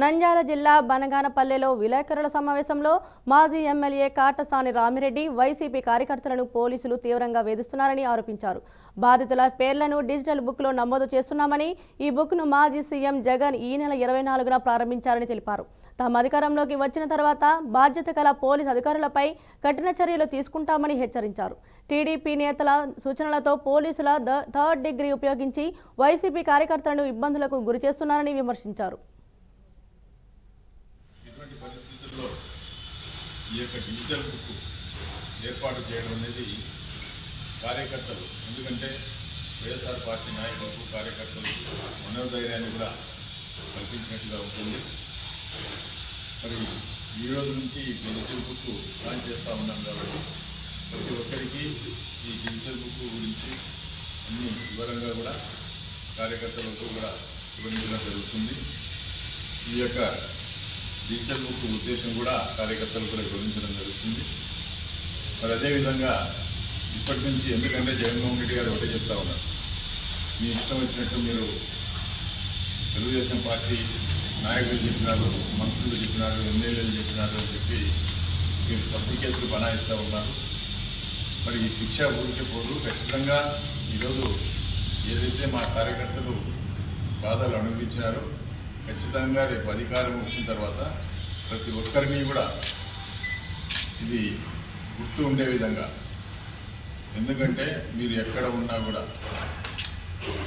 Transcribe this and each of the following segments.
నంద్యాల జిల్లా బనగానపల్లెలో విలేకరుల సమావేశంలో మాజీ ఎమ్మెల్యే కాటసాని రామిరెడ్డి వైసీపీ కార్యకర్తలను పోలీసులు తీవ్రంగా వేధిస్తున్నారని ఆరోపించారు. బాధితుల పేర్లను డిజిటల్ బుక్లో నమోదు చేస్తున్నామని, ఈ బుక్ను మాజీ సీఎం జగన్ ఈ నెల 24న ప్రారంభించారని తెలిపారు. తాము అధికారంలోకి వచ్చిన తర్వాత బాధ్యత గల పోలీసు అధికారులపై కఠిన చర్యలు తీసుకుంటామని హెచ్చరించారు. టీడీపీ నేతల సూచనలతో పోలీసుల థర్డ్ డిగ్రీ ఉపయోగించి వైసీపీ కార్యకర్తలను ఇబ్బందులకు గురిచేస్తున్నారని విమర్శించారు. ఈ యొక్క డిజిటల్ బుక్ ఏర్పాటు చేయడం అనేది కార్యకర్తలు, ఎందుకంటే వైఎస్ఆర్ పార్టీ నాయకులకు కార్యకర్తలకు మనోధైర్యాన్ని కూడా కల్పించినట్టుగా ఉంటుంది. మరి ఈ రోజు నుంచి ఈ డిజిటల్ బుక్ లాంచ్ చేస్తూ ఉన్నాం కాబట్టి ప్రతి ఒక్కరికి ఈ డిజిటల్ బుక్ గురించి అన్ని వివరంగా కూడా కార్యకర్తలకు కూడా వివరించడం జరుగుతుంది. ఈ యొక్క డిజిటల్ బుక్ ఉద్దేశం కూడా కార్యకర్తలు కూడా వివరించడం జరుగుతుంది. మరి అదేవిధంగా ఇప్పటి నుంచి, ఎందుకంటే జగన్మోహన్ రెడ్డి గారు ఒకటే చెప్తా ఉన్నారు, మీ ఇష్టం వచ్చినట్టు మీరు తెలుగుదేశం పార్టీ నాయకులు చెప్పినారు, మంత్రులు చెప్పినారు, ఎమ్మెల్యేలు చెప్పినారు అని చెప్పి మీరు సర్టిఫికేట్లు బనాయిస్తూ ఉన్నారు. మరి ఈ శిక్ష ఊరికే పోదు. ఖచ్చితంగా ఈరోజు ఏదైతే మా కార్యకర్తలు బాధలు అనుభవించినారో ఖచ్చితంగా రేపు అధికారం వచ్చిన తర్వాత ప్రతి ఒక్కరిని కూడా ఇది గుర్తు ఉండే విధంగా, ఎందుకంటే మీరు ఎక్కడ ఉన్నా కూడా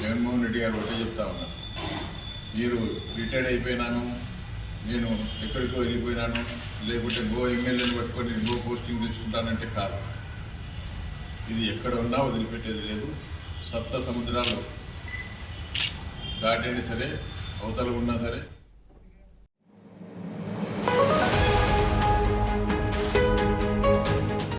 జగన్మోహన్ రెడ్డి గారు ఒకటే చెప్తా ఉన్నారు, మీరు రిటైర్డ్ అయిపోయినాను, నేను ఎక్కడికో వెళ్ళిపోయినాను, లేకుంటే గో ఎమ్మెల్యేని పట్టుకొని గో పోస్టింగ్ తెచ్చుకుంటానంటే కాదు. ఇది ఎక్కడ ఉన్నా వదిలిపెట్టేది లేదు. సప్త సముద్రాలు దాటైనా సరే, అవతల ఉన్నా సరే